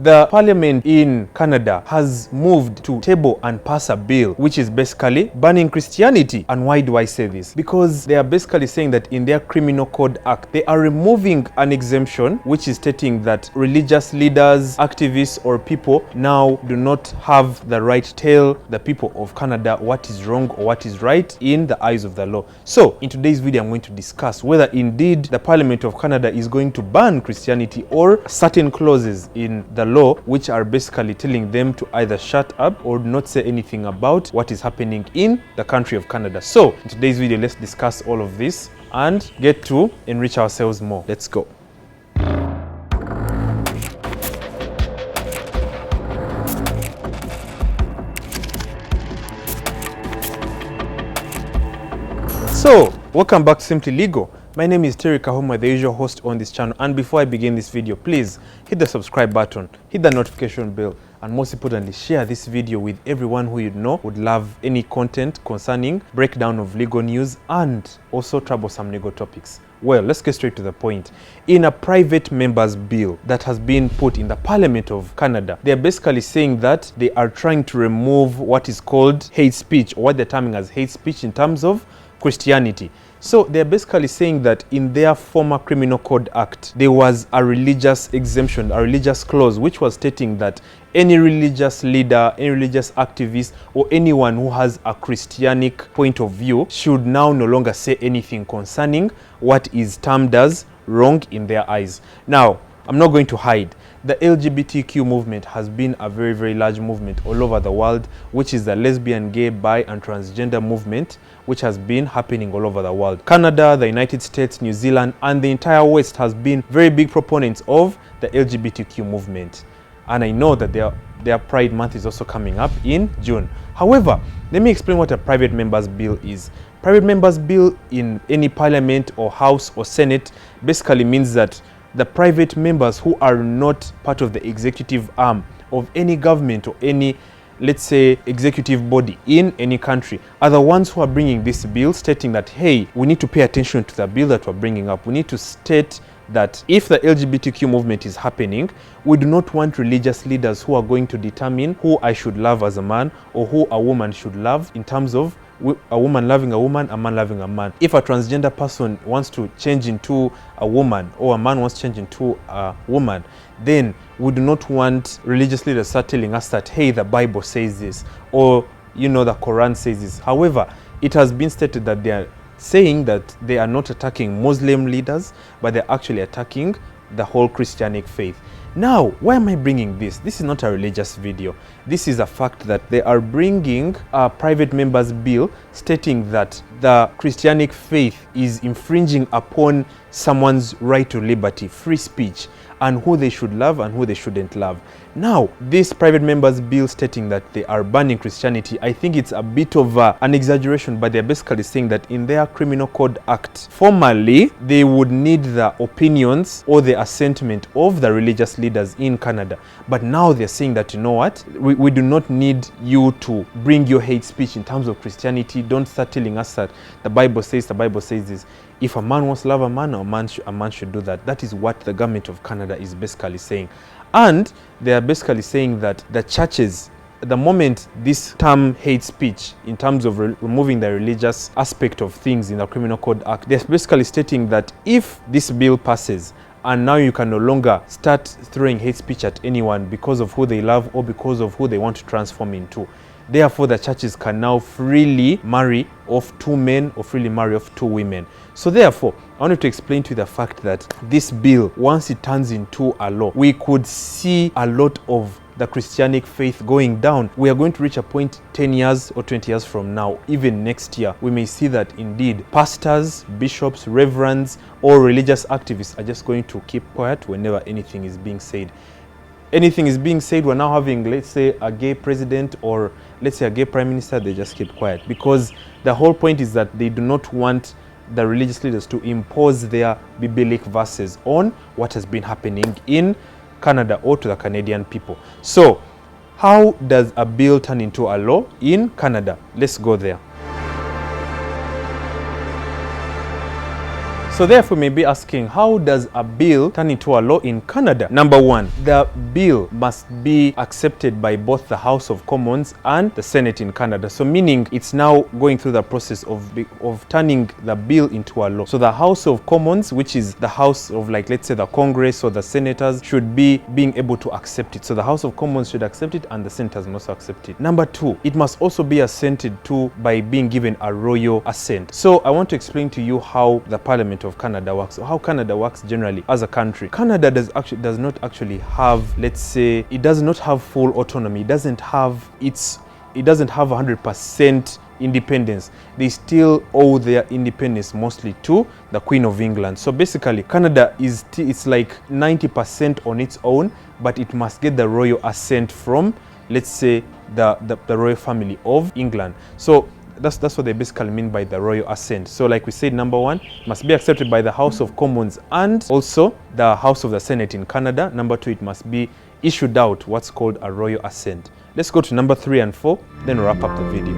The parliament in Canada has moved to table and pass a bill which is basically banning Christianity. And why do I say this? Because they are basically saying that in their Criminal Code Act, they are removing an exemption which is stating that religious leaders, activists, or people now do not have the right to tell the people of Canada what is wrong or what is right in the eyes of the law. So in today's video, I'm going to discuss whether indeed the Parliament of Canada is going to ban Christianity or certain clauses in the law which are basically telling them to either shut up or not say anything about what is happening in the country of Canada. So in today's video, let's discuss all of this and get to enrich ourselves more. Let's go. So welcome back to Simply Legal. My name is Kahuma, the usual host on this channel, and before I begin this video, please hit the subscribe button, hit the notification bell, and most importantly, share this video with everyone who you know would love any content concerning breakdown of legal news and also troublesome legal topics. Well, let's get straight to the point. In a private member's bill that has been put in the Parliament of Canada, they're basically saying that they are trying to remove what is called hate speech, or what they're terming as hate speech in terms of Christianity. So they're basically saying that in their former Criminal Code Act, there was a religious exemption, a religious clause, which was stating that any religious leader, any religious activist, or anyone who has a Christianic point of view should now no longer say anything concerning what is termed as wrong in their eyes. Now, I'm not going to hide. The LGBTQ movement has been a very, very large movement all over the world, which is the lesbian, gay, bi, and transgender movement, which has been happening all over the world. Canada, the United States, New Zealand, and the entire West has been very big proponents of the LGBTQ movement. And I know that their Pride Month is also coming up in June. However, let me explain what a private member's bill is. Private member's bill in any parliament or house or senate basically means that the private members who are not part of the executive arm of any government or any, let's say, executive body in any country are the ones who are bringing this bill, stating that, hey, we need to pay attention to the bill that we're bringing up. We need to state that if the LGBTQ movement is happening, we do not want religious leaders who are going to determine who I should love as a man or who a woman should love in terms of a woman loving a woman, a man loving a man. If a transgender person wants to change into a woman or a man wants to change into a woman, then we do not want religious leaders start telling us that, hey, the Bible says this, or, you know, the Quran says this. However, it has been stated that they are saying that they are not attacking Muslim leaders, but they're actually attacking the whole Christianic faith. Now, why am I bringing this? This is not a religious video. This is a fact that they are bringing a private member's bill stating that the Christianic faith is infringing upon someone's right to liberty, free speech, and who they should love and who they shouldn't love. Now, this private member's bill stating that they are banning Christianity, I think it's a bit of an exaggeration, but they're basically saying that in their Criminal Code Act, formally, they would need the opinions or the assentment of the religious leaders in Canada. But now they're saying that, you know what, we do not need you to bring your hate speech in terms of Christianity. Don't start telling us that the Bible says this. If a man wants to love a man, a man should do that. That is what the government of Canada is basically saying. And they are basically saying that the churches, the moment this term hate speech, in terms of removing the religious aspect of things in the Criminal Code Act, they're basically stating that if this bill passes, and now you can no longer start throwing hate speech at anyone because of who they love or because of who they want to transform into. Therefore, the churches can now freely marry off two men or freely marry off two women. So therefore, I wanted to explain to you the fact that this bill, once it turns into a law, we could see a lot of the Christianic faith going down. We are going to reach a point 10 years or 20 years from now, even next year, we may see that indeed pastors, bishops, reverends, or religious activists are just going to keep quiet whenever anything is being said. Anything is being said, we're now having, let's say, a gay president or let's say a gay prime minister, they just keep quiet, because the whole point is that they do not want the religious leaders to impose their biblical verses on what has been happening in Canada or to the Canadian people. So how does a bill turn into a law in Canada? Let's go there. So therefore, you may be asking, how does a bill turn into a law in Canada? Number one, the bill must be accepted by both the House of Commons and the Senate in Canada. So meaning it's now going through the process of turning the bill into a law. So the House of Commons, which is the house of, like, let's say the Congress or the senators, should be being able to accept it. So the House of Commons should accept it and the senators must accept it. Number two, it must also be assented to by being given a royal assent. So I want to explain to you how the Parliament of Canada works, or how Canada works generally as a country. Canada does not actually have, let's say, it does not have full autonomy. It doesn't have 100% independence. They still owe their independence mostly to the Queen of England. So basically, Canada it's like 90% on its own, but it must get the royal assent from, let's say, the royal family of England. So that's what they basically mean by the royal assent. So like we said, number one, it must be accepted by the House of Commons and also the House of the Senate in Canada. Number two, it must be issued out what's called a royal assent. Let's go to number 3 and 4, then wrap up the video.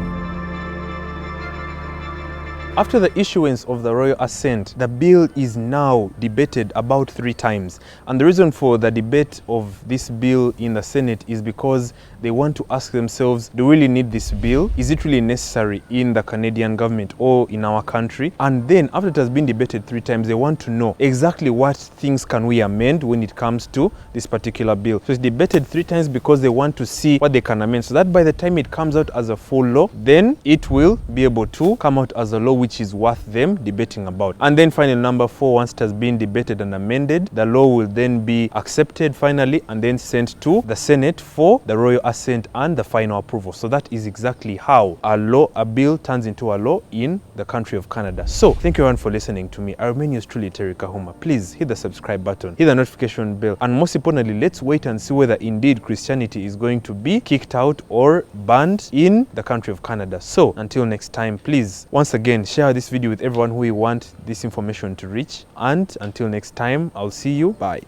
After the issuance of the royal assent, the bill is now debated about 3 times. And the reason for the debate of this bill in the Senate is because they want to ask themselves, do we really need this bill? Is it really necessary in the Canadian government or in our country? And then after it has been debated 3 times, they want to know exactly what things can we amend when it comes to this particular bill. So it's debated 3 times because they want to see what they can amend, so that by the time it comes out as a full law, then it will be able to come out as a law which is worth them debating about. And then finally, number 4, once it has been debated and amended, the law will then be accepted finally and then sent to the Senate for the royal assent and the final approval. So that is exactly how a bill turns into a law in the country of Canada. So thank you everyone for listening to me. I remain yours truly, Terry Kahuma. Please hit the subscribe button, hit the notification bell, and most importantly, let's wait and see whether indeed Christianity is going to be kicked out or banned in the country of Canada. So until next time, please once again share this video with everyone who you want this information to reach, and until next time, I'll see you. Bye.